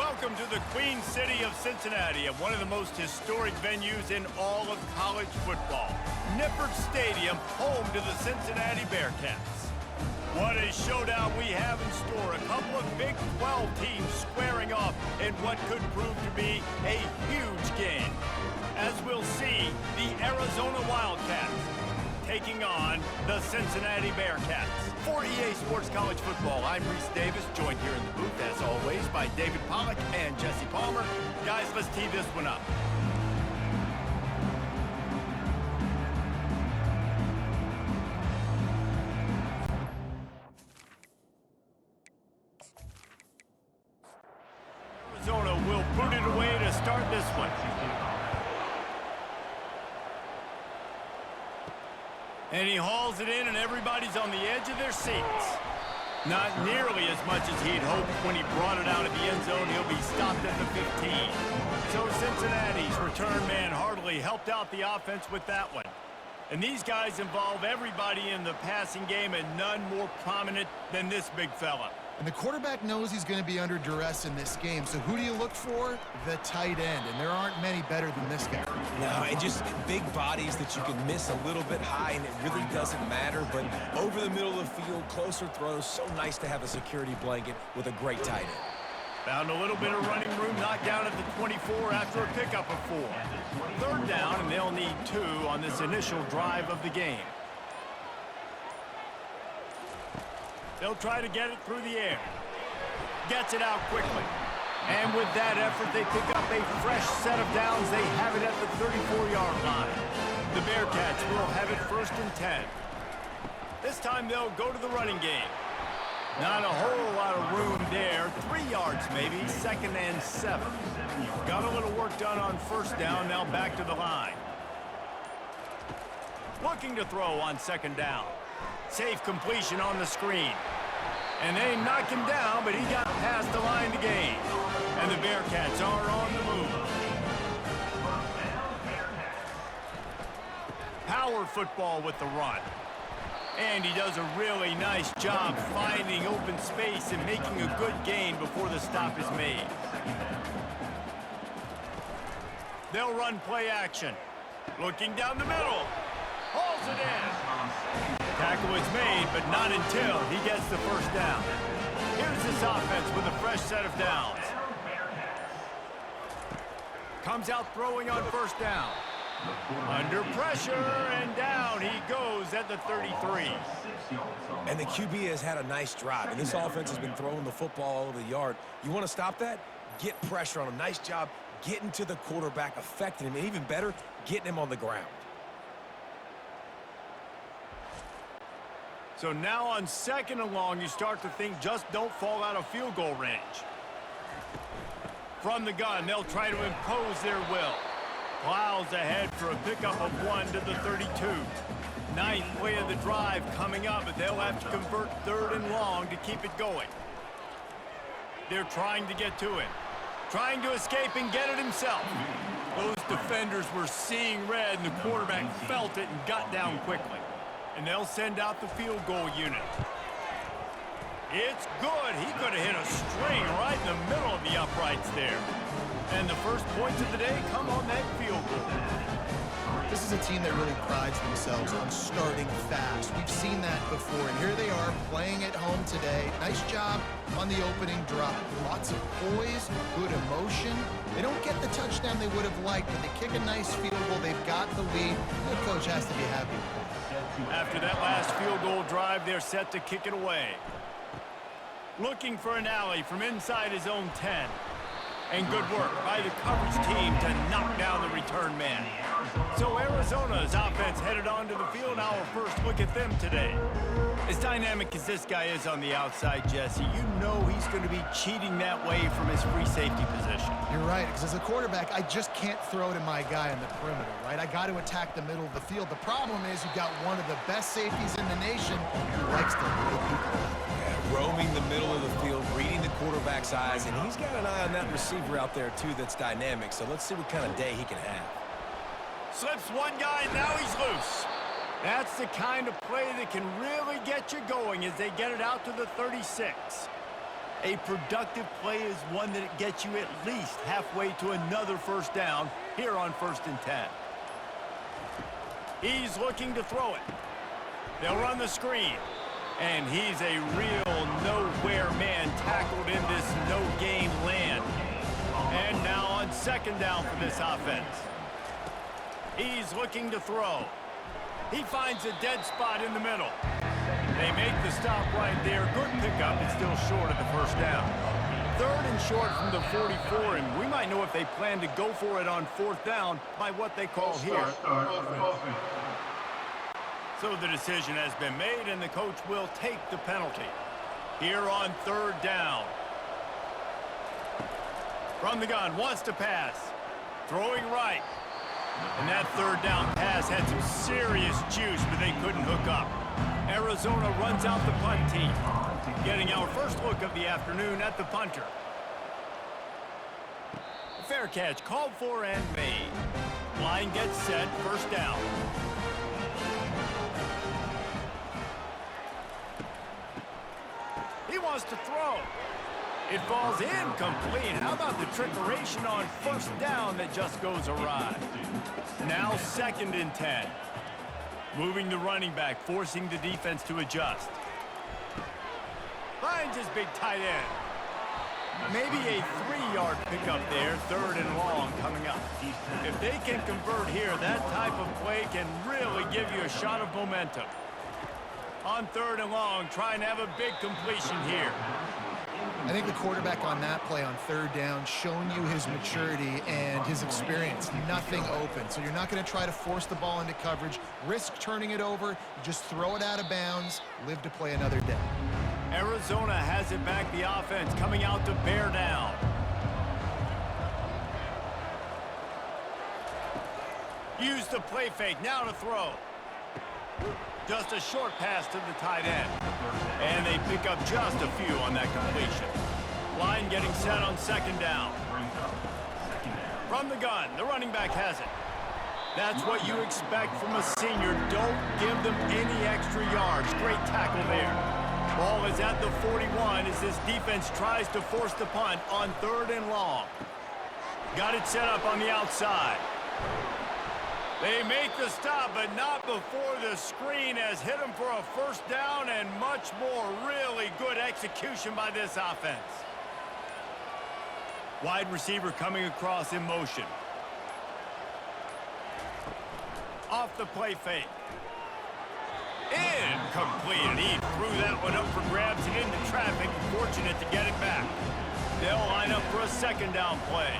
Welcome to the Queen City of Cincinnati, and one of the most historic venues in all of college football. Nippert Stadium, home to the Cincinnati Bearcats. What a showdown we have in store. A couple of Big 12 teams squaring off in what could prove to be a huge game. As we'll see, the Arizona Wildcats taking on the Cincinnati Bearcats. For EA Sports College Football, I'm Reese Davis, joined here in the booth, as always, by David Pollack and Jesse Palmer. Guys, let's tee this one up. Arizona will put it away to start this one. And he hauls it in, and everybody's on the edge of their seats. Not nearly as much as he'd hoped when he brought it out of the end zone. He'll be stopped at the 15. So Cincinnati's return man hardly helped out the offense with that one. And these guys involve everybody in the passing game, and none more prominent than this big fella. And the quarterback knows he's going to be under duress in this game. So who do you look for? The tight end. And there aren't many better than this guy. No, and just big bodies that you can miss a little bit high, and it really doesn't matter. But over the middle of the field, closer throws, so nice to have a security blanket with a great tight end. Found a little bit of running room, knocked down at the 24 after a pickup of 4. Third down, and they'll need 2 on this initial drive of the game. They'll try to get it through the air. Gets it out quickly. And with that effort, they pick up a fresh set of downs. They have it at the 34-yard line. The Bearcats will have it 1st and 10. This time they'll go to the running game. Not a whole lot of room there. 3 yards maybe, 2nd and 7. Got a little work done on 1st down, now back to the line. Looking to throw on 2nd down. Safe completion on the screen. And they knock him down, but he got past the line to gain. And the Bearcats are on the move. Power football with the run. And he does a really nice job finding open space and making a good gain before the stop is made. They'll run play action. Looking down the middle. Hauls it in. Tackle is made, but not until he gets the 1st down. Here's this offense with a fresh set of downs. Comes out throwing on 1st down. Under pressure, and down he goes at the 33. And the QB has had a nice drive, and this offense has been throwing the football all over the yard. You want to stop that? Get pressure on him. Nice job getting to the quarterback, affecting him, and even better, getting him on the ground. So now on 2nd and long, you start to think just don't fall out of field goal range. From the gun, they'll try to impose their will. Plows ahead for a pickup of 1 to the 32. 9th play of the drive coming up, but they'll have to convert 3rd and long to keep it going. They're trying to get to him. Trying to escape and get it himself. Those defenders were seeing red, and the quarterback felt it and got down quickly. And they'll send out the field goal unit. It's good. He could have hit a string right in the middle of the uprights there. And the first points of the day come on that field goal. This is a team that really prides themselves on starting fast. We've seen that before, and here they are playing at home today. Nice job on the opening drive. Lots of poise, good emotion. They don't get the touchdown they would have liked, but they kick a nice field goal. They've got the lead. The coach has to be happy with it. After that last field goal drive, they're set to kick it away. Looking for an alley from inside his own 10. And good work by the coverage team to knock down the return man. So Arizona's offense headed onto the field. Our first look at them today. As dynamic as this guy is on the outside, Jesse, you know he's going to be cheating that way from his free safety position. You're right, because as a quarterback, I just can't throw to my guy on the perimeter, right? I got to attack the middle of the field. The problem is you've got one of the best safeties in the nation who likes to lay people out. Roaming the middle of the field, reading the quarterback's eyes, and he's got an eye on that receiver out there, too, that's dynamic. So let's see what kind of day he can have. Slips one guy, and now he's loose. That's the kind of play that can really get you going as they get it out to the 36. A productive play is one that gets you at least halfway to another first down here on 1st and 10. He's looking to throw it. They'll run the screen. And he's a real nowhere man tackled in this no-gain land. And now on 2nd down for this offense. He's looking to throw. He finds a dead spot in the middle. They make the stop right there. Good pickup. It's still short of the first down. 3rd and short from the 44, and we might know if they plan to go for it on 4th down by what they call here. So the decision has been made, and the coach will take the penalty. Here on 3rd down. From the gun, wants to pass. Throwing right. And that 3rd down pass had some serious juice, but they couldn't hook up. Arizona runs out the punt team. Getting our first look of the afternoon at the punter. Fair catch called for and made. Line gets set, 1st down. He wants to throw. It falls incomplete. How about the trickeration on 1st down that just goes awry? Now 2nd and 10. Moving the running back, forcing the defense to adjust. Finds his big tight end. Maybe a 3-yard pickup there, 3rd and long coming up. If they can convert here, that type of play can really give you a shot of momentum. On 3rd and long, trying to have a big completion here. I think the quarterback on that play on 3rd down showing you his maturity and his experience. Nothing open. So you're not going to try to force the ball into coverage, risk turning it over. You just throw it out of bounds, live to play another day. Arizona has it back, the offense coming out to bear down. Use the play fake, now to throw. Just a short pass to the tight end. And they pick up just a few on that completion. Line getting set on 2nd down. From the gun, the running back has it. That's what you expect from a senior. Don't give them any extra yards. Great tackle there. Ball is at the 41 as this defense tries to force the punt on 3rd and long. Got it set up on the outside. They make the stop, but not before the screen has hit them for a 1st down and much more. Really good execution by this offense. Wide receiver coming across in motion. Off the play fake. Incomplete. He threw that one up for grabs and into traffic. Fortunate to get it back. They'll line up for a 2nd down play.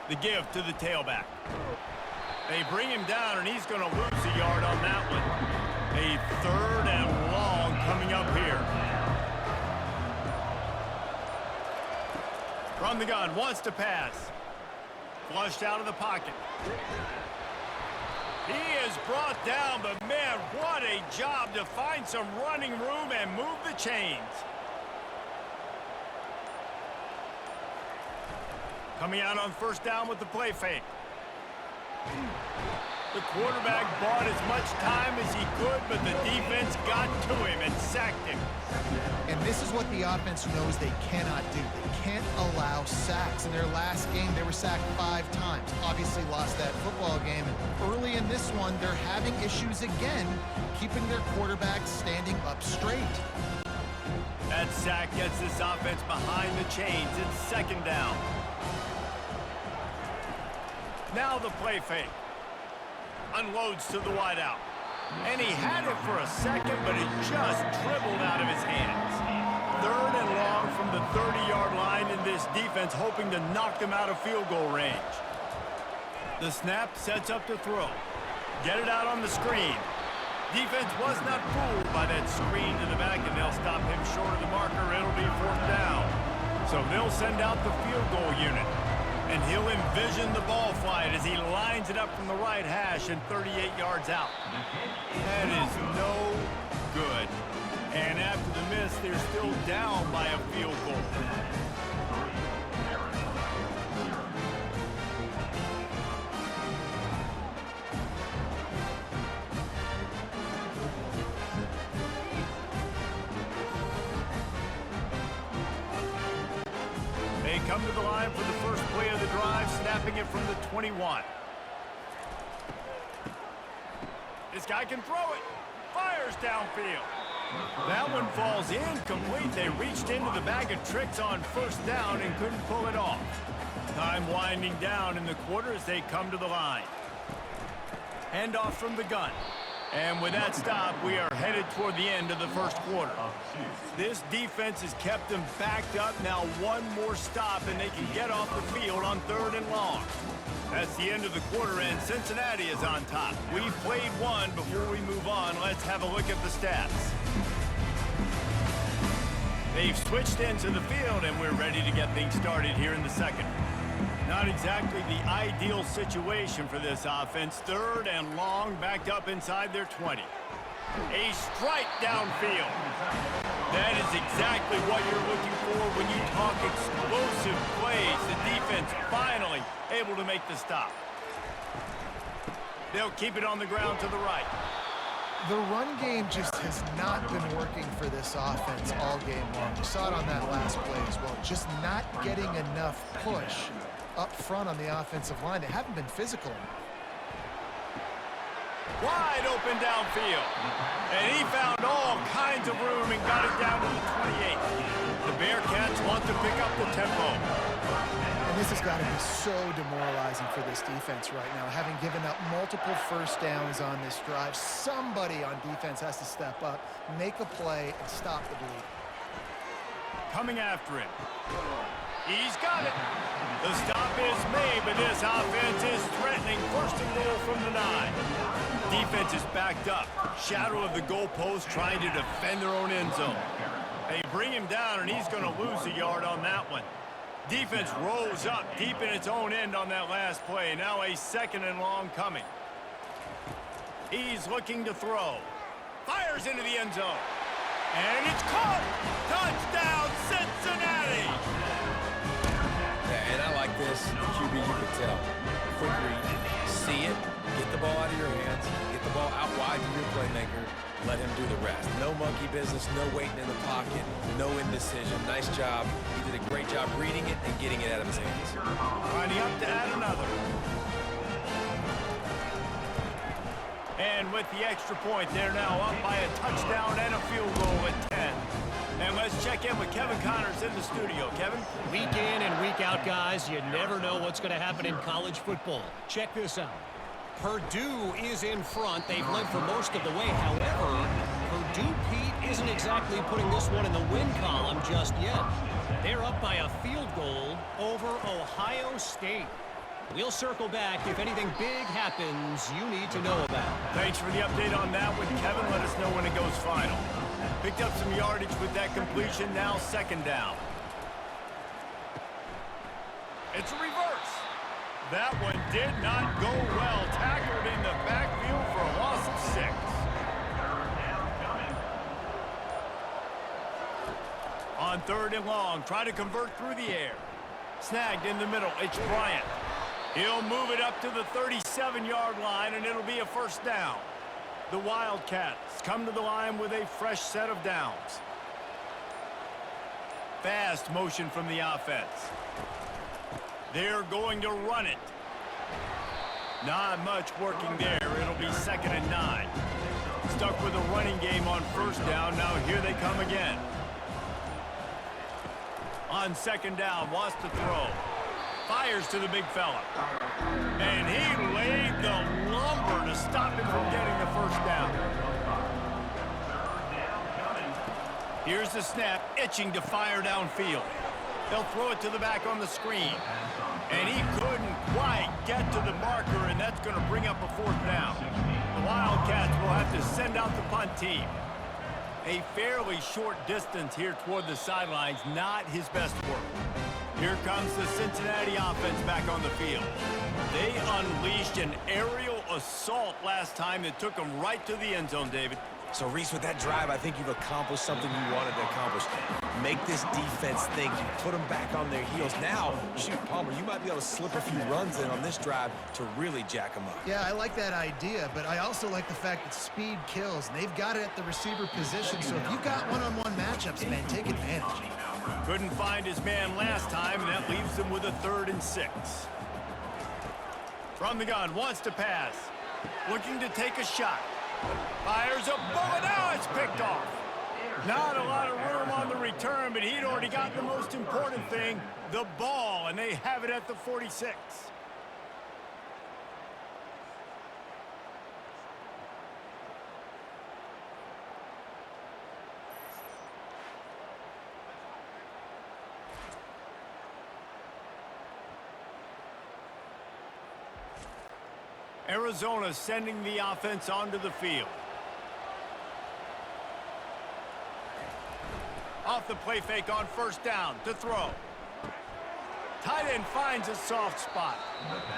The give to the tailback. They bring him down, and he's going to lose a yard on that one. A 3rd and long coming up here. From the gun, wants to pass. Flushed out of the pocket. He is brought down, but man, what a job to find some running room and move the chains. Coming out on 1st down with the play fake. The quarterback bought as much time as he could, but the defense got to him and sacked him. And this is what the offense knows they cannot do. They can't allow sacks. In their last game, they were sacked 5 times. Obviously lost that football game. And early in this one, they're having issues again, keeping their quarterback standing up straight. That sack gets this offense behind the chains. It's 2nd down. Now the play fake. Unloads to the wideout. And he had it for a second, but it just dribbled out of his hands. 3rd and long from the 30-yard line, in this defense hoping to knock them out of field goal range. The snap sets up to throw. Get it out on the screen. Defense was not fooled by that screen to the back, and they'll stop him short of the marker. It'll be 4th down. So they'll send out the field goal unit. And he'll envision the ball flight as he lines it up from the right hash and 38 yards out. That is no good. And after the miss, they're still down by a field goal. They come to the line for the first play of the drive, snapping it from the 21. This guy can throw it. Fires downfield. That one falls incomplete. They reached into the bag of tricks on first down and couldn't pull it off. Time winding down in the quarter as they come to the line. Handoff from the gun. And with that stop, we are headed toward the end of the first quarter. This defense has kept them backed up. Now one more stop, and they can get off the field on 3rd and long. That's the end of the quarter, and Cincinnati is on top. We've played one. Before we move on, let's have a look at the stats. They've switched into the field, and we're ready to get things started here in the second. Not exactly the ideal situation for this offense. 3rd and long, backed up inside their 20. A strike downfield. That is exactly what you're looking for when you talk explosive plays. The defense finally able to make the stop. They'll keep it on the ground to the right. The run game just has not been working for this offense all game long. You saw it on that last play as well. Just not getting enough push up front on the offensive line. They haven't been physical enough. Wide open downfield. And he found all kinds of room and got it down to the 28. The Bearcats want to pick up the tempo. And this has got to be so demoralizing for this defense right now. Having given up multiple first downs on this drive, somebody on defense has to step up, make a play, and stop the bleed. Coming after him. He's got it. The stop is made, but this offense is threatening. 1st and goal from the 9. Defense is backed up. Shadow of the goalpost trying to defend their own end zone. They bring him down, and he's going to lose a yard on that one. Defense rolls up deep in its own end on that last play. Now a 2nd and long coming. He's looking to throw. Fires into the end zone. And it's caught. Touchdown, Cincinnati. Yeah, and I like this. The QB, you can tell. Quick read. See it. Get the ball out of your hands. Get the ball out wide to your playmaker. Let him do the rest. No monkey business, no waiting in the pocket, no indecision. Nice job. He did a great job reading it and getting it out of his hands. Lining up to add another. And with the extra point, they're now up by a touchdown and a field goal at 10. And let's check in with Kevin Connors in the studio. Kevin? Week in and week out, guys, you never know what's going to happen in college football. Check this out. Purdue is in front. They've led for most of the way. However, Purdue, Pete, isn't exactly putting this one in the win column just yet. They're up by a field goal over Ohio State. We'll circle back. If anything big happens, you need to know about. Thanks for the update on that one, Kevin. Let us know when it goes final. Picked up some yardage with that completion. Now 2nd down. It's a reverse. That one did not go well. Tackled in the backfield for a loss of 6. On 3rd and long, try to convert through the air. Snagged in the middle. It's Bryant. He'll move it up to the 37-yard line, and it'll be a 1st down. The Wildcats come to the line with a fresh set of downs. Fast motion from the offense. They're going to run it. Not much working there. It'll be 2nd and 9. Stuck with a running game on 1st down. Now here they come again. On 2nd down, wants to throw. Fires to the big fella. And he laid the lumber to stop him from getting the 1st down. Here's the snap, itching to fire downfield. They'll throw it to the back on the screen. And he couldn't quite get to the marker, and that's going to bring up a 4th down. The Wildcats will have to send out the punt team. A fairly short distance here toward the sidelines, not his best work. Here comes the Cincinnati offense back on the field. They unleashed an aerial assault last time that took them right to the end zone, David. So, Reese, with that drive, I think you've accomplished something you wanted to accomplish. Make this defense think. You put them back on their heels. Now, shoot, Palmer, you might be able to slip a few runs in on this drive to really jack them up. Yeah, I like that idea, but I also like the fact that speed kills, and they've got it at the receiver position. So if you've got one-on-one matchups, man, take advantage. Couldn't find his man last time, and that leaves him with a 3rd and 6. From the gun, wants to pass. Looking to take a shot. Fires a bullet. Now it's picked off. Not a lot of room on the return, but he'd already got the most important thing, the ball, and they have it at the 46. Arizona sending the offense onto the field. Off the play fake on 1st down to throw. Tight end finds a soft spot.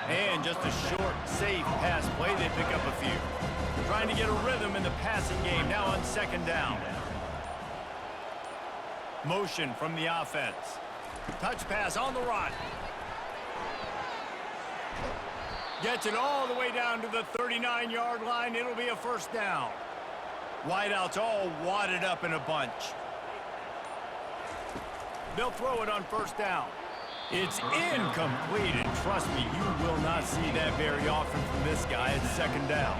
And just a short, safe pass play. They pick up a few. Trying to get a rhythm in the passing game now on 2nd down. Motion from the offense. Touch pass on the run. Gets it all the way down to the 39-yard line. It'll be a 1st down. Wideouts all wadded up in a bunch. They'll throw it on 1st down. It's incomplete, and trust me, you will not see that very often from this guy at 2nd down.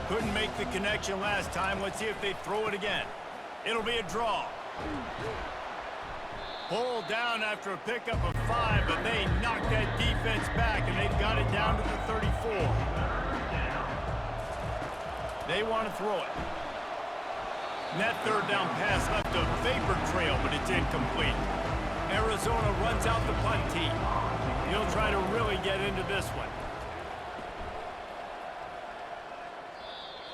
Couldn't make the connection last time. Let's see if they throw it again. It'll be a draw. Pulled down after a pickup of 5, but they knocked that defense back, and they've got it down to the 34. They want to throw it. And that 3rd down pass left a vapor trail, but it's incomplete. Arizona runs out the punt team. He'll try to really get into this one.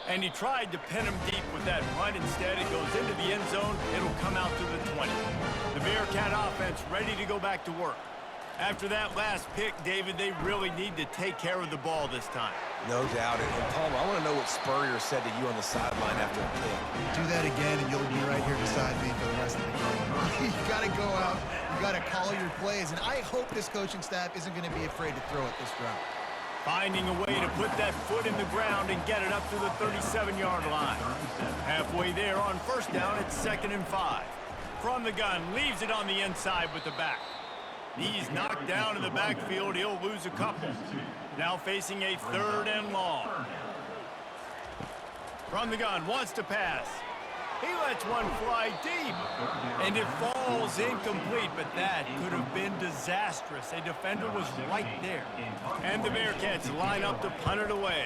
And he tried to pin him deep with that punt. Instead, it goes into the end zone. It'll come out to the 20. The Bearcat offense ready to go back to work. After that last pick, David, they really need to take care of the ball this time. No doubt. And Palmer, I want to know what Spurrier said to you on the sideline after a pick. Do that again, and you'll be right here beside me for the rest of the game. You got to go out. You got to call your plays. And I hope this coaching staff isn't going to be afraid to throw it this route. Finding a way to put that foot in the ground and get it up to the 37-yard line. Halfway there on 1st down, it's 2nd and 5. From the gun, leaves it on the inside with the back. He's knocked down in the backfield. He'll lose a couple. Now facing a 3rd and long. From the gun, wants to pass. He lets one fly deep. And it falls incomplete, but that could have been disastrous. A defender was right there. And the Bearcats line up to punt it away.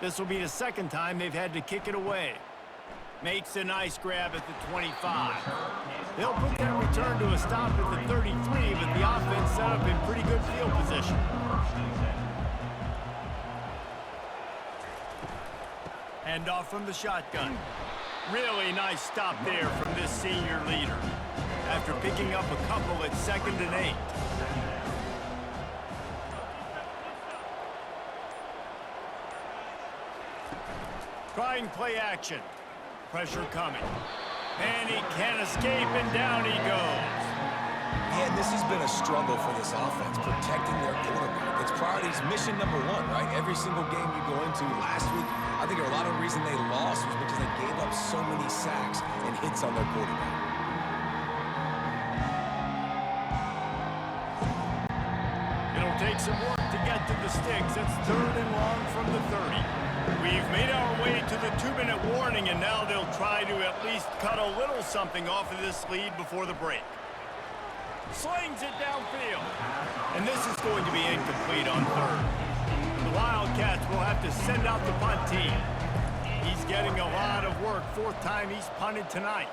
This will be the 2nd time they've had to kick it away. Makes a nice grab at the 25. They'll put that return to a stop at the 33, but the offense set up in pretty good field position. Handoff from the shotgun. Really nice stop there from this senior leader. After picking up a couple at 2nd and 8. Trying play action. Pressure coming. And he can't escape, and down he goes. Man, this has been a struggle for this offense, protecting their quarterback. It's priorities mission number 1, right? Every single game you go into last week, I think a lot of the reason they lost was because they gave up so many sacks and hits on their quarterback. It'll take some work to get to the sticks. It's 3rd and long from the 30. We've made our way to the 2-minute warning, and now they'll try to at least cut a little something off of this lead before the break. Slings it downfield. And this is going to be incomplete on 3rd. The Wildcats will have to send out the punt team. He's getting a lot of work. 4th time he's punted tonight.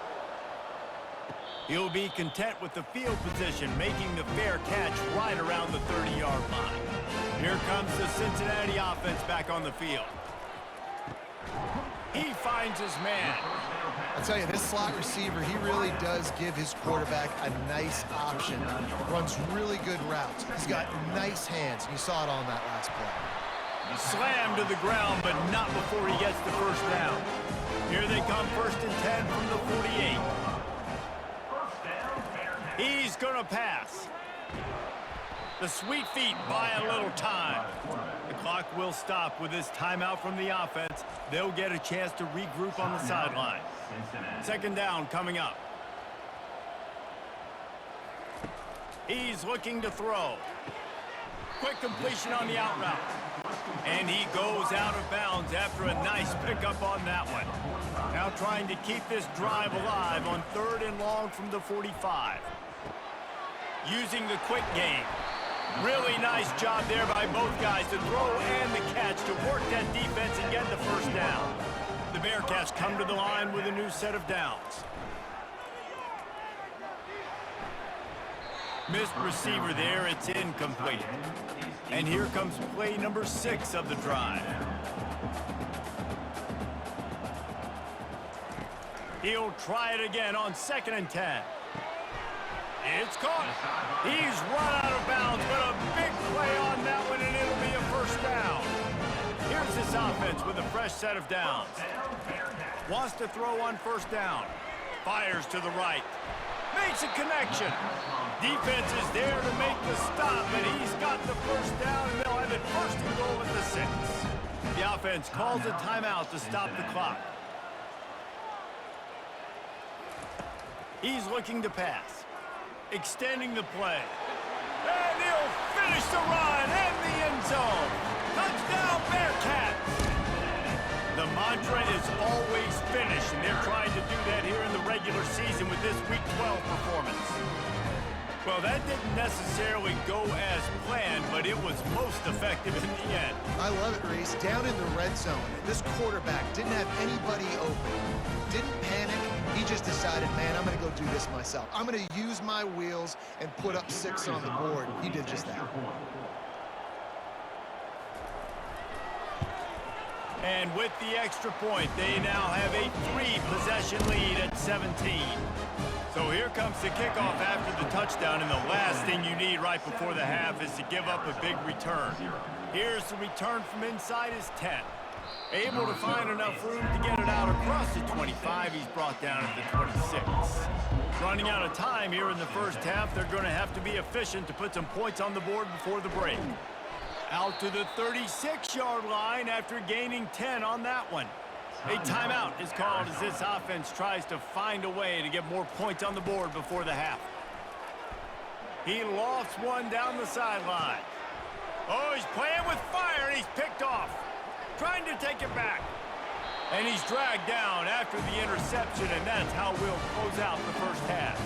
He'll be content with the field position, making the fair catch right around the 30-yard line. Here comes the Cincinnati offense back on the field. He finds his man. I'll tell you, this slot receiver, he really does give his quarterback a nice option. Runs really good routes. He's got nice hands. You saw it on that last play. Slammed to the ground, but not before he gets the 1st down. Here they come, 1st and 10 from the 48. He's going to pass. The sweet feet buy a little time. The clock will stop with this timeout from the offense. They'll get a chance to regroup on the sideline. 2nd down coming up. He's looking to throw. Quick completion on the out route. And he goes out of bounds after a nice pickup on that one. Now trying to keep this drive alive on 3rd and long from the 45. Using the quick game. Really nice job there by both guys to throw and the catch to work that defense and get the first down. The Bearcats come to the line with a new set of downs. Missed receiver there, it's incomplete. And here comes play number 6 of the drive. He'll try it again on 2nd and 10. It's caught. He's run out of bounds, but a big play on that one, and it'll be a first down. Here's this offense with a fresh set of downs. Wants to throw on 1st down. Fires to the right. Makes a connection. Defense is there to make the stop, and he's got the first down, and they'll have it 1st and goal at the 6. The offense calls a timeout to stop the clock. He's looking to pass. Extending the play. And he'll finish the run and the end zone. Touchdown, Bearcats! The mantra is always finish, and they're trying to do that here in the regular season with this Week 12 performance. Well, that didn't necessarily go as planned, but it was most effective in the end. I love it, Reese. Down in the red zone, this quarterback didn't have anybody open. Didn't panic. He just decided, man, I'm going to go do this myself. I'm going to use my wheels and put up 6 on the board. He did just that. And with the extra point, they now have a 3-possession lead at 17. So here comes the kickoff after the touchdown, and the last thing you need right before the half is to give up a big return. Here's the return from inside his 10. Able to find enough room to get it out across the 25. He's brought down at the 26. Running out of time here in the first half. They're going to have to be efficient to put some points on the board before the break. Out to the 36-yard line after gaining 10 on that one. A timeout is called as this offense tries to find a way to get more points on the board before the half. He lofts one down the sideline. Oh, he's playing with fire, and he's picked off. Trying to take it back. And he's dragged down after the interception, and that's how we'll close out the first half.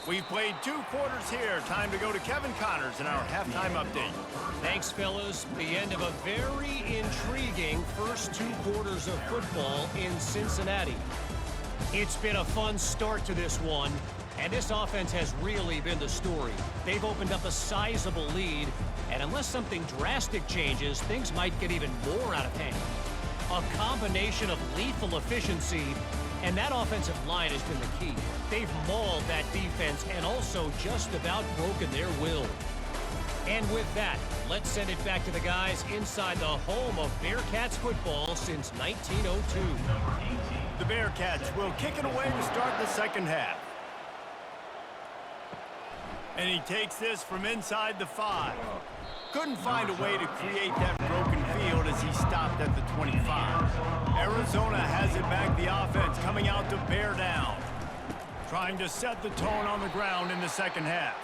We've played 2 quarters here. Time to go to Kevin Connors in our halftime update. Thanks, fellas. The end of a very intriguing first 2 quarters of football in Cincinnati. It's been a fun start to this one, and this offense has really been the story. They've opened up a sizable lead, and unless something drastic changes, things might get even more out of hand. A combination of lethal efficiency, and that offensive line has been the key. They've mauled that defense and also just about broken their will. And with that, let's send it back to the guys inside the home of Bearcats football since 1902. The Bearcats will kick it away to start the second half. And he takes this from inside the 5. Couldn't find a way to create that broken field as he stopped at the 25. Arizona has it back, the offense coming out to bear down. Trying to set the tone on the ground in the second half.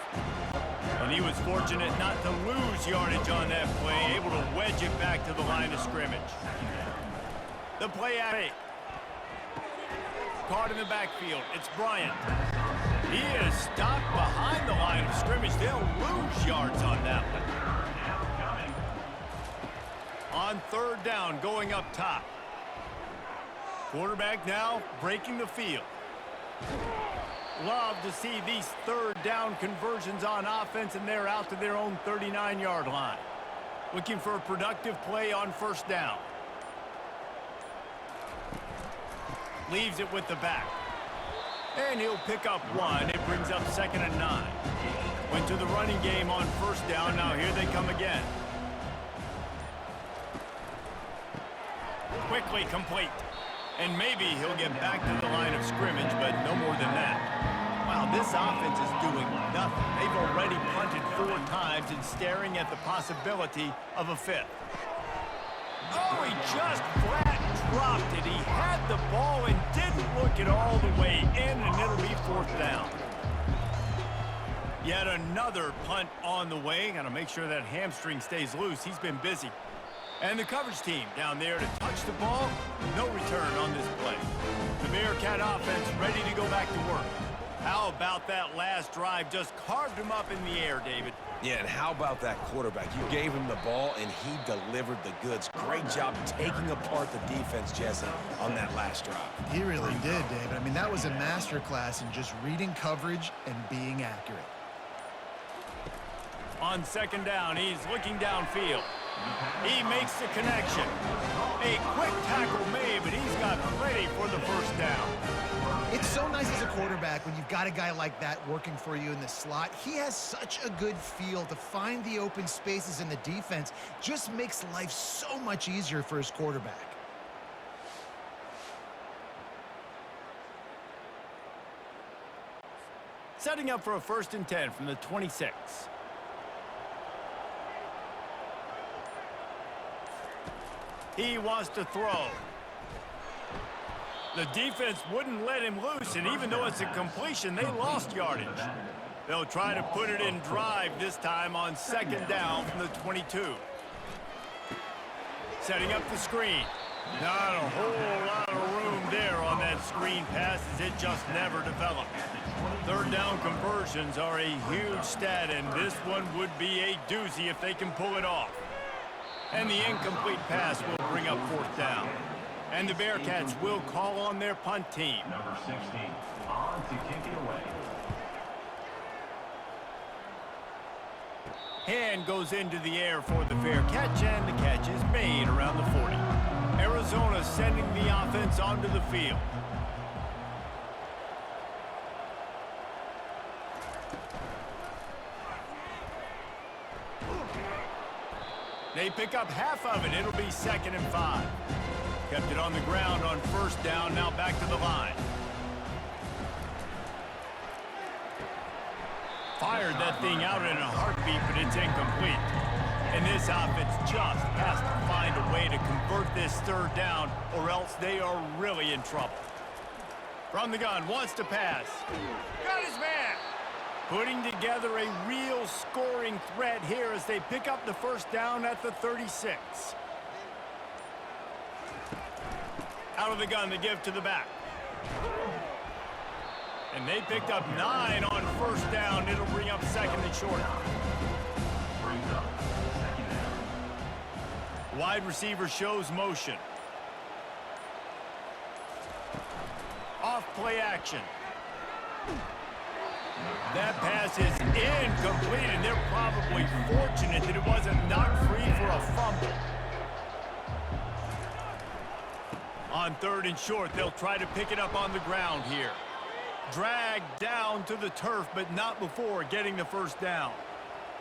And he was fortunate not to lose yardage on that play, able to wedge it back to the line of scrimmage. The play at 8. Caught in the backfield, it's Bryant. He is stopped behind the line of scrimmage. They'll lose yards on that one. On 3rd down, going up top. Quarterback now breaking the field. Love to see these 3rd down conversions on offense, and they're out to their own 39-yard line. Looking for a productive play on 1st down. Leaves it with the back. And he'll pick up 1. It brings up 2nd and 9. Went to the running game on 1st down. Now here they come again. quickly complete. And maybe he'll get back to the line of scrimmage, but no more than that. Wow, this offense is doing nothing. They've already punted 4 times and staring at the possibility of a 5th. Oh, he just flat dropped it. He had the ball and didn't look it all the way in, and it'll be 4th down. Yet another punt on the way. Got to make sure that hamstring stays loose. He's been busy. And the coverage team down there to touch the ball. No return on this play. The Bearcat offense ready to go back to work. How about that last drive? Just carved him up in the air, David. Yeah, and how about that quarterback? You gave him the ball, and he delivered the goods. Great job taking apart the defense, Jesse, on that last drive. He really did, David. I mean, that was a masterclass in just reading coverage and being accurate. On 2nd down, he's looking downfield. He makes the connection. A quick tackle made, but he's got plenty for the 1st down. It's so nice as a quarterback when you've got a guy like that working for you in the slot. He has such a good feel to find the open spaces in the defense. Just makes life so much easier for his quarterback. Setting up for a 1st and 10 from the 26. He wants to throw. The defense wouldn't let him loose, and even though it's a completion, they lost yardage. They'll try to put it in drive this time on 2nd down from the 22. Setting up the screen. Not a whole lot of room there on that screen pass as it just never developed. 3rd down conversions are a huge stat, and this one would be a doozy if they can pull it off. And the incomplete pass will bring up 4th down. And the Bearcats will call on their punt team. Number 16, on to kick it away. Hand goes into the air for the fair catch, and the catch is made around the 40. Arizona sending the offense onto the field. They pick up half of it. It'll be 2nd and 5. Kept it on the ground on 1st down. Now back to the line. Fired that thing out in a heartbeat, but it's incomplete. And this offense just has to find a way to convert this 3rd down, or else they are really in trouble. From the gun, wants to pass. Got his man. Putting together a real scoring threat here as they pick up the 1st down at the 36. Out of the gun, the give to the back. And they picked up 9 on 1st down. It'll bring up 2nd and short. Brings up 2nd down. Wide receiver shows motion. Off play action. That pass is incomplete, and they're probably fortunate that it wasn't knocked free for a fumble. On 3rd and short, they'll try to pick it up on the ground here. Dragged down to the turf, but not before getting the 1st down.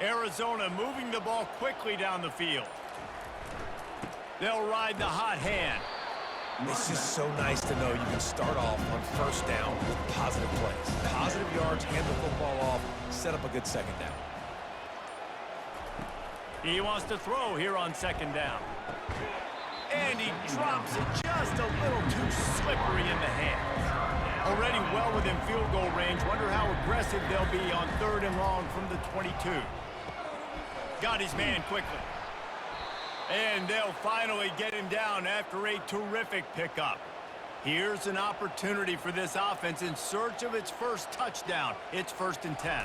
Arizona moving the ball quickly down the field. They'll ride the hot hand. It's just so nice to know you can start off on 1st down with positive plays. Positive yards, hand the football off, set up a good 2nd down. He wants to throw here on 2nd down. And he drops it just a little too slippery in the hands. Already well within field goal range. Wonder how aggressive they'll be on 3rd and long from the 22. Got his man quickly. And they'll finally get him down after a terrific pickup. Here's an opportunity for this offense in search of its 1st touchdown. It's 1st and 10.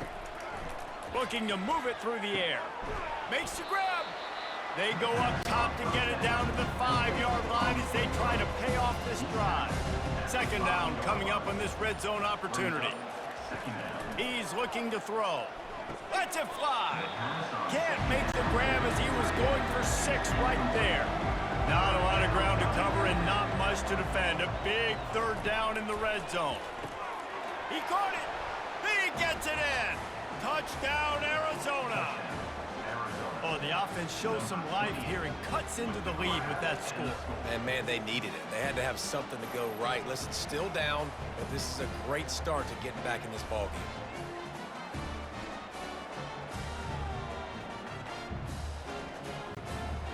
Looking to move it through the air. Makes the grab. They go up top to get it down to the 5-yard line as they try to pay off this drive. 2nd down coming up on this red zone opportunity. He's looking to throw. Lets it fly. Can't make the grab as he was going for 6 right there. Not a lot of ground to cover and not much to defend. A big 3rd down in the red zone. He caught it. He gets it in. Touchdown, Arizona. Oh, the offense shows some life here and cuts into the lead with that score. And, man, they needed it. They had to have something to go right. Listen, still down, but this is a great start to getting back in this ballgame.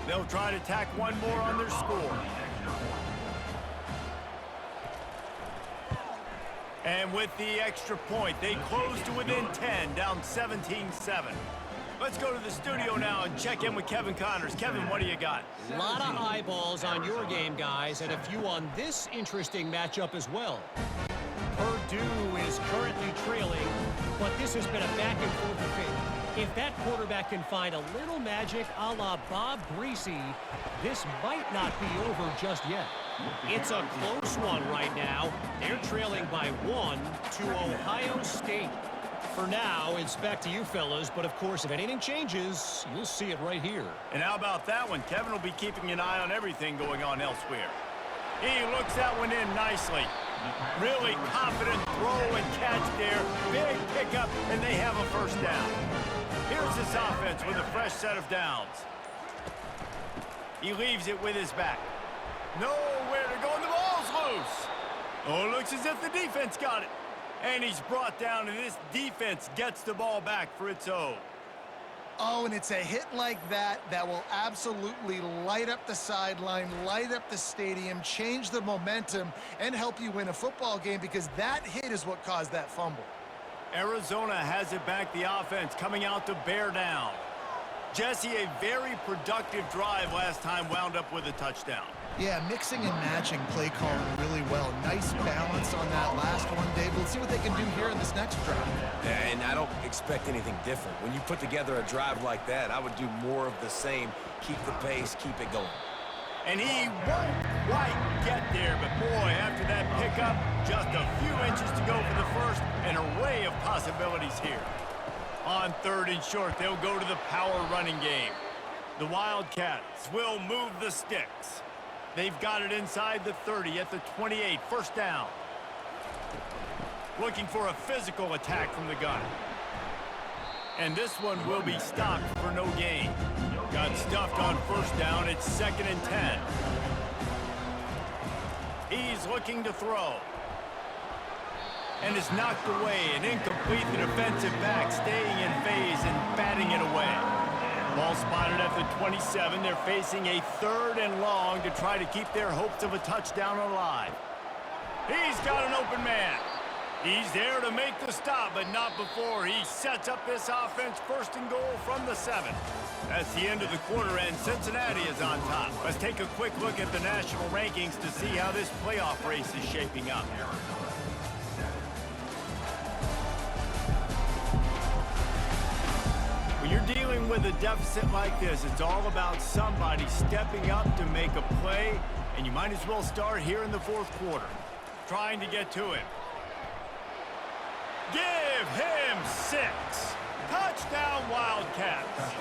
They'll try to tack one more on their score. And with the extra point, they close to within 10, down 17-7. Let's go to the studio now and check in with Kevin Connors. Kevin, what do you got? A lot of eyeballs on your game, guys, and a few on this interesting matchup as well. Purdue is currently trailing, but this has been a back-and-forth affair. If that quarterback can find a little magic a la Bob Greasy, this might not be over just yet. It's a close one right now. They're trailing by 1 to Ohio State. For now, it's back to you fellas, but of course, if anything changes, you'll see it right here. And how about that one? Kevin will be keeping an eye on everything going on elsewhere. He looks that one in nicely. Really confident throw and catch there. Big pickup, and they have a first down. Here's this offense with a fresh set of downs. He leaves it with his back. Nowhere to go, and the ball's loose. Oh, it looks as if the defense got it. And he's brought down, and this defense gets the ball back for its own. Oh, and it's a hit like that that will absolutely light up the sideline, light up the stadium, change the momentum, and help you win a football game, because that hit is what caused that fumble. Arizona has it back, the offense coming out to bear down. Jesse, a very productive drive last time, wound up with a touchdown. Yeah, mixing and matching play calling really well. Nice balance on that last one, Dave. Let's see what they can do here in this next drive. Yeah, and I don't expect anything different. When you put together a drive like that, I would do more of the same. Keep the pace, keep it going. And he won't quite get there, but boy, after that pickup, just a few inches to go for the first. An array of possibilities here. On 3rd and short, they'll go to the power running game. The Wildcats will move the sticks. They've got it inside the 30 at the 28, first down. Looking for a physical attack from the gun. And this one will be stopped for no gain. Got stuffed on first down, it's 2nd and 10. He's looking to throw. And is knocked away, and incomplete. The defensive back staying in phase and batting it away. Ball spotted at the 27. They're facing a 3rd and long to try to keep their hopes of a touchdown alive. He's got an open man. He's there to make the stop, but not before he sets up this offense. 1st and goal from the 7. That's the end of the quarter, and Cincinnati is on top. Let's take a quick look at the national rankings to see how this playoff race is shaping up. When you're dealing with a deficit like this, it's all about somebody stepping up to make a play, and you might as well start here in the 4th quarter, trying to get to him. Give him 6. Touchdown, Wildcats.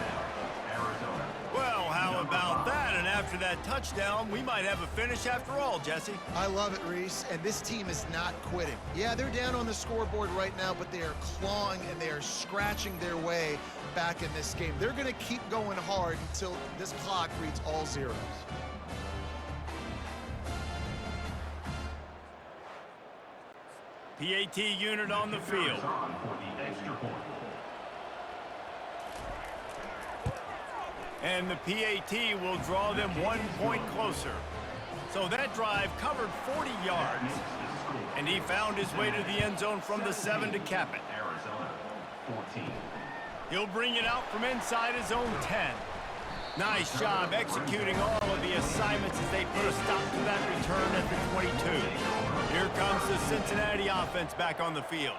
Well, how about that? And after that touchdown, we might have a finish after all, Jesse. I love it, Reese, and this team is not quitting. Yeah, they're down on the scoreboard right now, but they are clawing and they are scratching their way back in this game. They're going to keep going hard until this clock reads all zeros. PAT unit on the field. And the PAT will draw them 1 point closer. So that drive covered 40 yards. And he found his way to the end zone from the 7 to cap it. He'll bring it out from inside his own 10. Nice job executing all of the assignments as they put a stop to that return at the 22. Here comes the Cincinnati offense back on the field.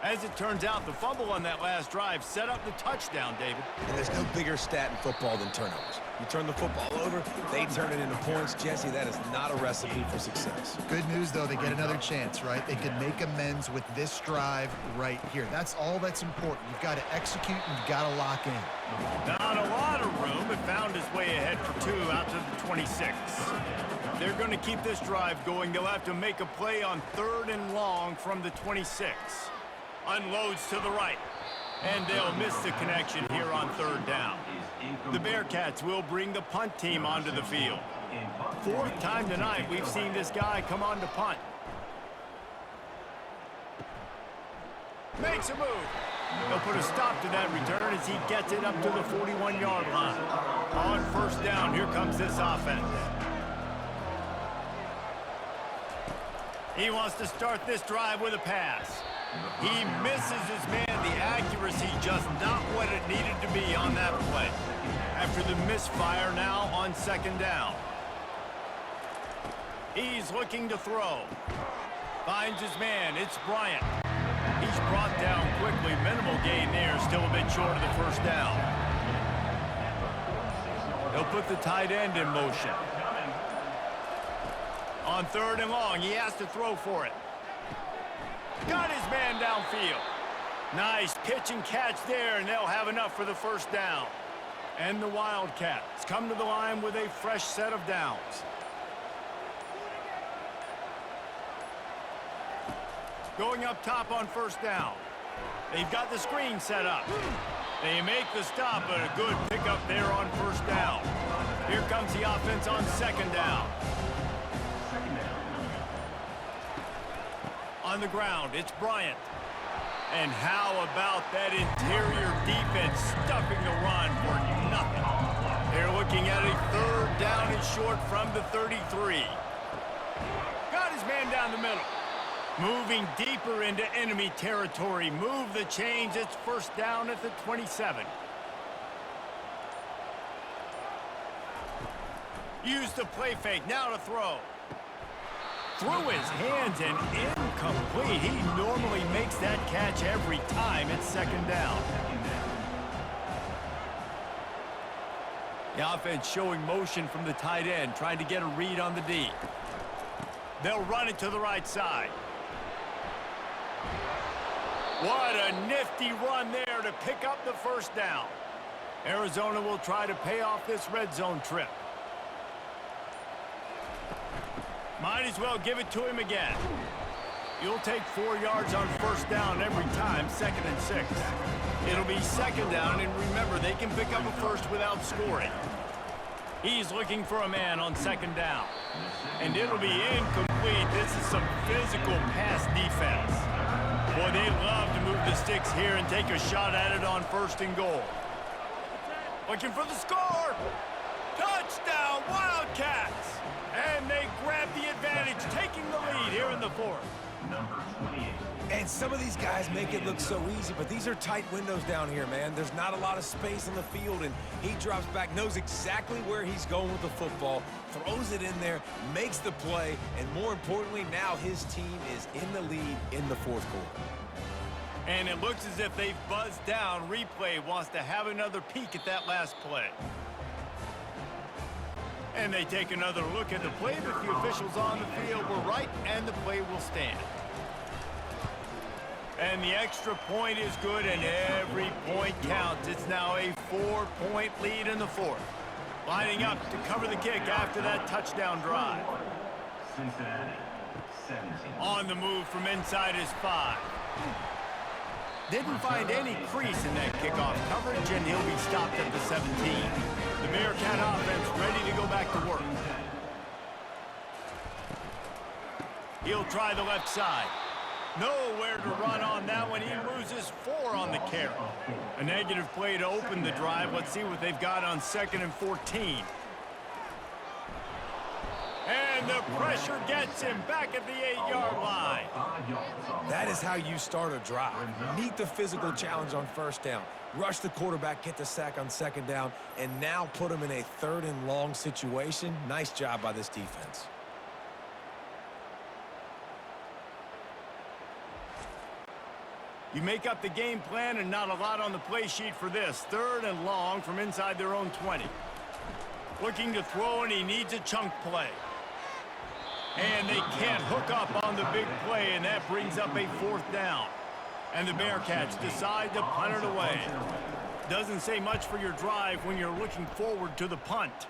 As it turns out, the fumble on that last drive set up the touchdown, David. And there's no bigger stat in football than turnovers. You turn the football over, they turn it into points. Jesse, that is not a recipe for success. Good news, though, they get another chance, right? They could make amends with this drive right here. That's all that's important. You've got to execute and you've got to lock in. Not a lot of room, but found his way ahead for 2 out to the 26. If they're going to keep this drive going, they'll have to make a play on 3rd and long from the 26. Unloads to the right. And they'll miss the connection here on third down. The Bearcats will bring the punt team onto the field. Fourth time tonight we've seen this guy come on to punt. Makes a move. They'll put a stop to that return as he gets it up to the 41-yard line. On first down, here comes this offense. He wants to start this drive with a pass. He misses his man. The accuracy just not what it needed to be on that play. After the misfire, now on second down. He's looking to throw. Finds his man. It's Bryant. He's brought down quickly. Minimal gain there. Still a bit short of the first down. They'll put the tight end in motion. On third and long, he has to throw for it. Got his man downfield. Nice pitch and catch there, and they'll have enough for the first down. And the Wildcats come to the line with a fresh set of downs. Going up top on first down. They've got the screen set up. They make the stop, but a good pickup there on first down. Here comes the offense on second down. On the ground, it's Bryant. And how about that interior defense stuffing the run for nothing? They're looking at a third down and short from the 33. Got his man down the middle. Moving deeper into enemy territory. Move the chains. It's first down at the 27. Use the play fake. Now to throw. Through his hands and incomplete. He normally makes that catch every time. It's second down. The offense showing motion from the tight end, trying to get a read on the D. They'll run it to the right side. What a nifty run there to pick up the first down. Arizona will try to pay off this red zone trip. Might as well give it to him again. You'll take 4 yards on first down every time, 2nd and 6. It'll be second down, and remember, they can pick up a first without scoring. He's looking for a man on second down. And it'll be incomplete. This is some physical pass defense. Boy, they love to move the sticks here and take a shot at it on first and goal. Looking for the score. Touchdown, Wildcats! And they grab the advantage, taking the lead here in the fourth. Number 28. And some of these guys make it look so easy, but these are tight windows down here, man. There's not a lot of space on the field, and he drops back, knows exactly where he's going with the football, throws it in there, makes the play, and more importantly, now his team is in the lead in the fourth quarter. And it looks as if they've buzzed down. Replay wants to have another peek at that last play. And they take another look at the play, but the officials on the field were right, and the play will stand. And the extra point is good, and every point counts. It's now a 4-point lead in the fourth. Lining up to cover the kick after that touchdown drive. Cincinnati, 17. On the move from inside his 5. Didn't find any crease in that kickoff coverage, and he'll be stopped at the 17. The Bearcat offense ready to go back to work. He'll try the left side. Nowhere to run on that one. He loses 4 on the carry. A negative play to open the drive. Let's see what they've got on 2nd and 14. And the pressure gets him back at the 8-yard line. That is how you start a drive. Meet the physical challenge on first down. Rush the quarterback, get the sack on second down, and now put him in a 3rd and long situation. Nice job by this defense. You make up the game plan and not a lot on the play sheet for this. 3rd and long from inside their own 20. Looking to throw, and he needs a chunk play. And they can't hook up on the big play, and that brings up a 4th down. And the Bearcats decide to punt it away. Doesn't say much for your drive when you're looking forward to the punt.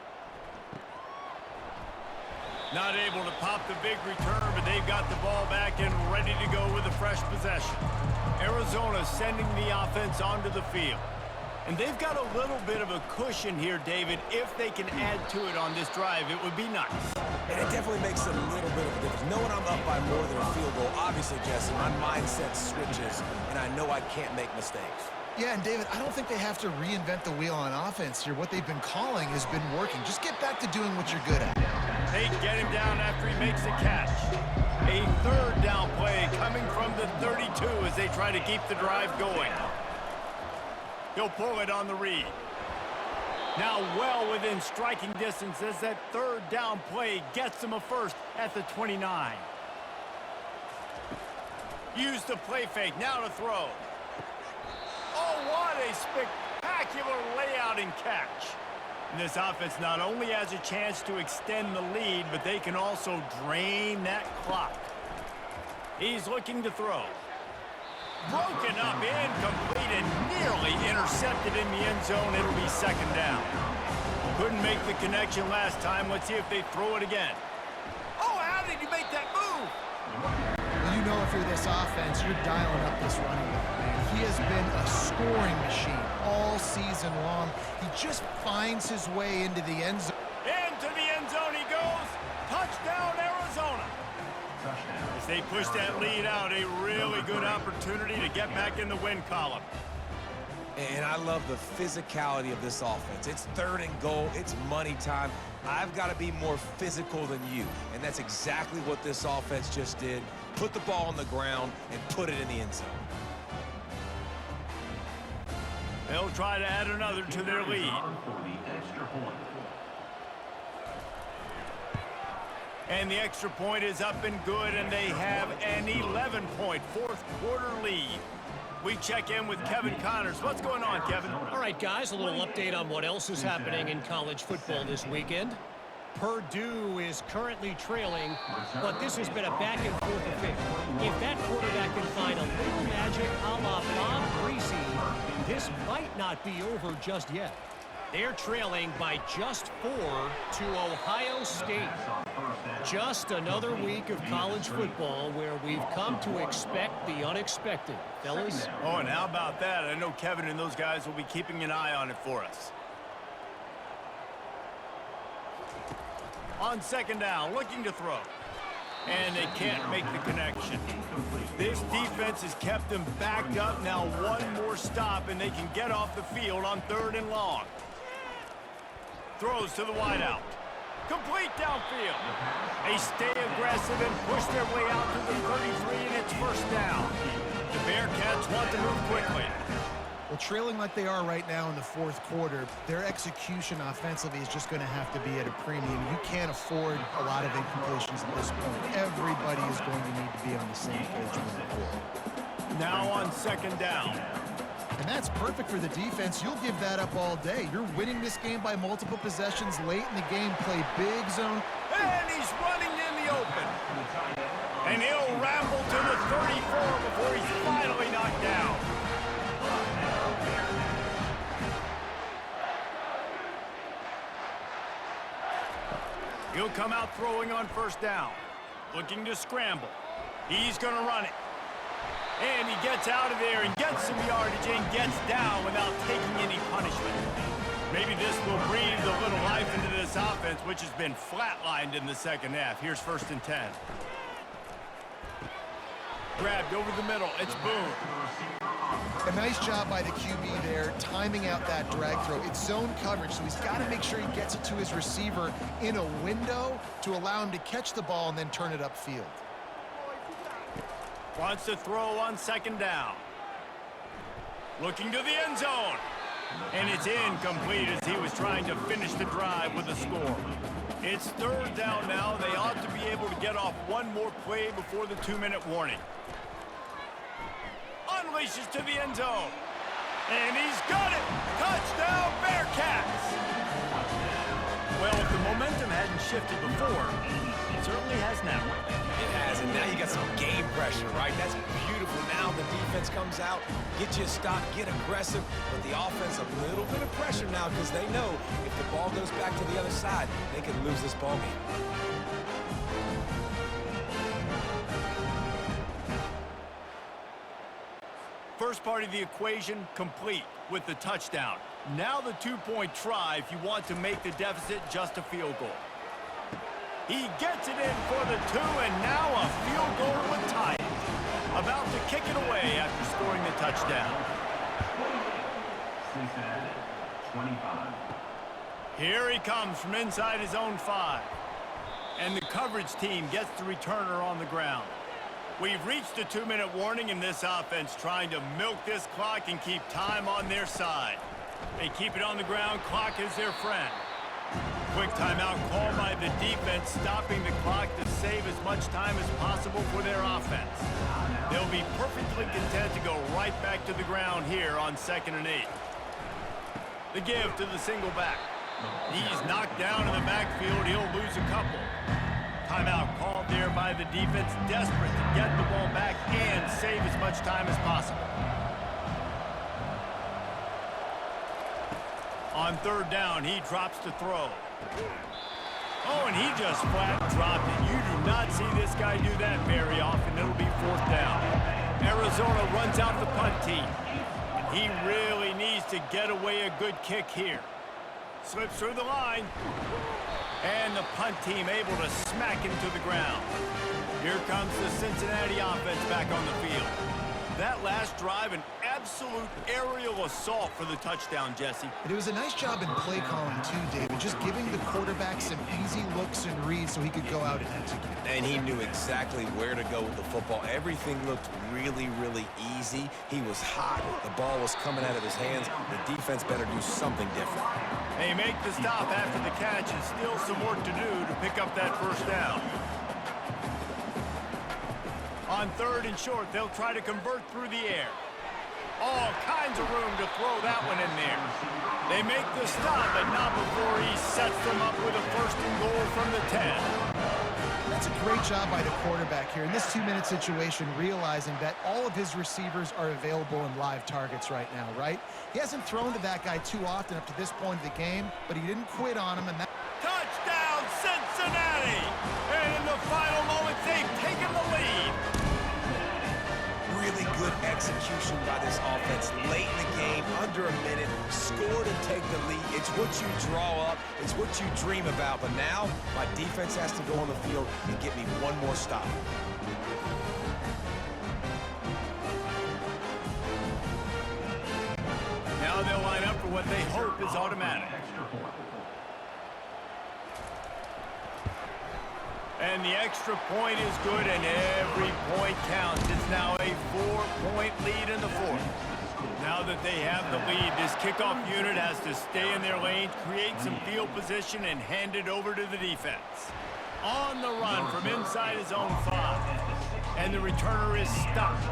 Not able to pop the big return, but they've got the ball back and ready to go with a fresh possession. Arizona sending the offense onto the field. And they've got a little bit of a cushion here, David. If they can add to it on this drive, it would be nice. And it definitely makes a little bit of a difference. Knowing I'm up by more than a field goal, obviously, Jesse, my mindset switches, and I know I can't make mistakes. Yeah, and David, I don't think they have to reinvent the wheel on offense here. What they've been calling has been working. Just get back to doing what you're good at. They get him down after he makes the catch. A third down play coming from the 32 as they try to keep the drive going. He'll pull it on the read. Now well within striking distance as that third down play gets him a first at the 29. Use the play fake, now to throw. Oh, what a spectacular layout and catch. And this offense not only has a chance to extend the lead, but they can also drain that clock. He's looking to throw. Broken up, incomplete, and nearly intercepted in the end zone. It'll be second down. Couldn't make the connection last time. Let's see if they throw it again. Oh, how did you make that move? Well, you know if you're this offense, you're dialing up this running back, man. He has been a scoring machine all season long. He just finds his way into the end zone. Into the end zone he goes. Touchdown, Arizona. As they push that lead out, a really good opportunity to get back in the win column. And I love the physicality of this offense. It's third and goal. It's money time. I've got to be more physical than you. And that's exactly what this offense just did. Put the ball on the ground and put it in the end zone. They'll try to add another to their lead. And the extra point is up and good, and they have an 11-point fourth-quarter lead. We check in with Kevin Connors. What's going on, Kevin? All right, guys, a little update on what else is happening in college football this weekend. Purdue is currently trailing, but this has been a back-and-forth affair. If that quarterback can find a little magic a la Bob Greasy, this might not be over just yet. They're trailing by just 4 to Ohio State. Just another week of college football where we've come to expect the unexpected. Fellas? Oh, and how about that? I know Kevin and those guys will be keeping an eye on it for us. On second down, looking to throw. And they can't make the connection. This defense has kept them backed up. Now one more stop, and they can get off the field on third and long. Throws to the wideout. Complete downfield. They stay aggressive and push their way out to the 33, and it's first down. The Bearcats want to move quickly. Well, trailing like they are right now in the fourth quarter, their execution offensively is just going to have to be at a premium. You can't afford a lot of incompletions at this point. Everybody is going to need to be on the same page moving forward. Now on second down. And that's perfect for the defense. You'll give that up all day. You're winning this game by multiple possessions late in the game. Play big zone. And he's running in the open. And he'll ramble to the 34 before he's finally knocked down. He'll come out throwing on first down. Looking to scramble. He's going to run it. And he gets out of there and gets some yardage and gets down without taking any punishment. Maybe this will breathe a little life into this offense, which has been flatlined in the second half. Here's first and 10. Grabbed over the middle. It's Boone. A nice job by the QB there, timing out that drag throw. It's zone coverage, so he's got to make sure he gets it to his receiver in a window to allow him to catch the ball and then turn it upfield. Wants to throw on second down. Looking to the end zone. And it's incomplete as he was trying to finish the drive with a score. It's third down now. They ought to be able to get off one more play before the 2-minute warning. Unleashes to the end zone. And he's got it. Touchdown, Bearcats. Well, if the momentum hadn't shifted before, it certainly has now. It has, and now you got some game pressure, right? That's beautiful. Now the defense comes out, get you a stop, get aggressive, but the offense a little bit of pressure now because they know if the ball goes back to the other side, they could lose this ball game. first part of the equation complete with the touchdown. Now the two-point try if you want to make the deficit just a field goal. He gets it in for the two, and now a field goal would tie it. About to kick it away after scoring the touchdown. Cincinnati, 25. Here he comes from inside his own 5. And the coverage team gets the returner on the ground. We've reached a 2-minute warning in this offense, trying to milk this clock and keep time on their side. They keep it on the ground. Clock is their friend. Quick timeout called by the defense, stopping the clock to save as much time as possible for their offense. They'll be perfectly content to go right back to the ground here on 2nd and 8. The give to the single back. He's knocked down in the backfield. He'll lose a couple. Timeout called there by the defense, desperate to get the ball back and save as much time as possible. On 3rd down, he drops to throw. Oh, and he just flat dropped it. You do not see this guy do that very often. It'll be 4th down. Arizona runs out the punt team. And he really needs to get away a good kick here. Slips through the line. And the punt team able to smack him to the ground. Here comes the Cincinnati offense back on the field. That last drive, an absolute aerial assault for the touchdown, Jesse. But it was a nice job in play calling too, David, just giving the quarterback some easy looks and reads so he could go out and execute. And he knew exactly where to go with the football. Everything looked really, really easy. He was hot. The ball was coming out of his hands. The defense better do something different. They make the stop after the catch, and still some work to do to pick up that 1st down. On 3rd and short, they'll try to convert through the air. All kinds of room to throw that one in there. They make the stop, but not before he sets them up with a 1st and goal from the 10. That's a great job by the quarterback here in this 2-minute situation, realizing that all of his receivers are available in live targets right now, right? He hasn't thrown to that guy too often up to this point of the game, but he didn't quit on him. And that Touchdown, Cincinnati! And in the final moments, they've taken the lead. Really good execution by this offense late in the game, under a minute, score to take the lead. It's what you draw up, it's what you dream about, but now my defense has to go on the field and get me one more stop. Now they'll line up for what they hope is automatic. And the extra point is good, and every point counts. It's now a 4-point lead in the 4th. Now that they have the lead, this kickoff unit has to stay in their lanes, create some field position, and hand it over to the defense. On the run from inside his own 5. And the returner is stopped.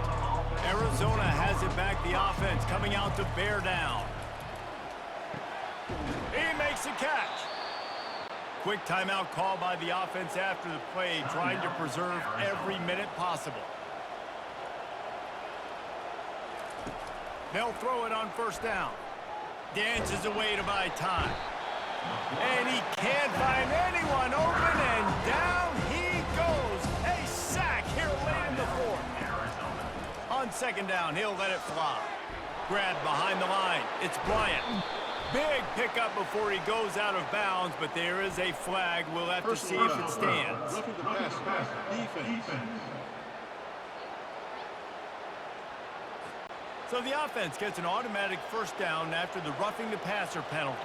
Arizona has it back, the offense coming out to bear down. He makes a catch. Quick timeout call by the offense after the play, trying to preserve every minute possible. They'll throw it on 1st down. Dances away to buy time. And he can't find anyone open, and down he goes. A sack here late in the 4th. On 2nd down, he'll let it fly. Grabbed behind the line. It's Bryant. Big pickup before he goes out of bounds, but there is a flag. We'll have to see if it stands. So the offense gets an automatic 1st down after the roughing the passer penalty.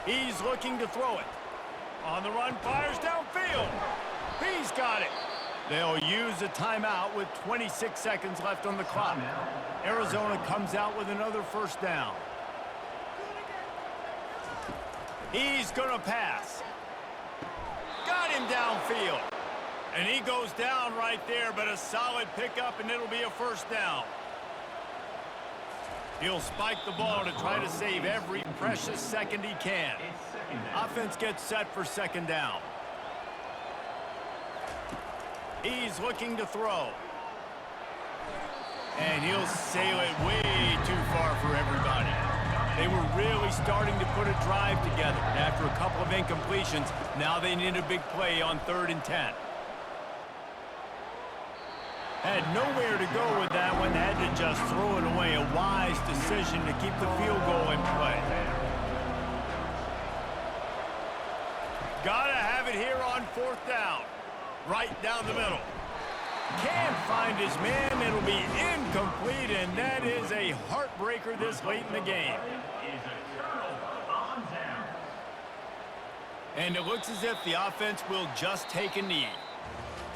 He's looking to throw it. On the run, fires downfield. He's got it. They'll use a timeout with 26 seconds left on the clock. Arizona comes out with another 1st down. He's going to pass. Got him downfield. And he goes down right there, but a solid pickup, and it'll be a 1st down. He'll spike the ball to try to save every precious second he can. Offense gets set for 2nd down. He's looking to throw. And he'll sail it way too far for everybody. They were really starting to put a drive together. After a couple of incompletions, now they need a big play on 3rd and 10. Had nowhere to go with that one. Had to just throw it away. A wise decision to keep the field goal in play. Gotta have it here on 4th down. Right down the middle. Can't find his man. It'll be incomplete, and that is a heartbreaker this late in the game. And it looks as if the offense will just take a knee.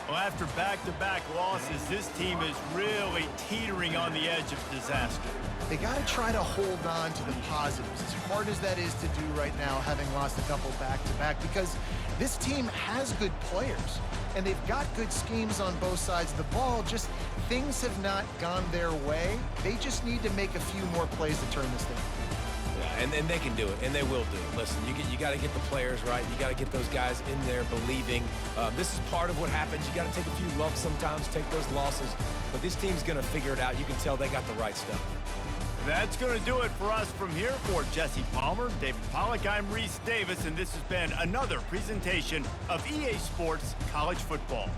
Well, after back-to-back losses, this team is really teetering on the edge of disaster. They got to try to hold on to the positives, as hard as that is to do right now, having lost a couple back-to-back, because this team has good players, and they've got good schemes on both sides of the ball. Just things have not gone their way. They just need to make a few more plays to turn this thing. Yeah, and they can do it, and they will do it. Listen, you got to get the players right. You got to get those guys in there believing. This is part of what happens. You got to take a few lumps sometimes, take those losses. But this team's going to figure it out. You can tell they got the right stuff. That's going to do it for us from here. For Jesse Palmer, David Pollack, I'm Reese Davis, and this has been another presentation of EA Sports College Football.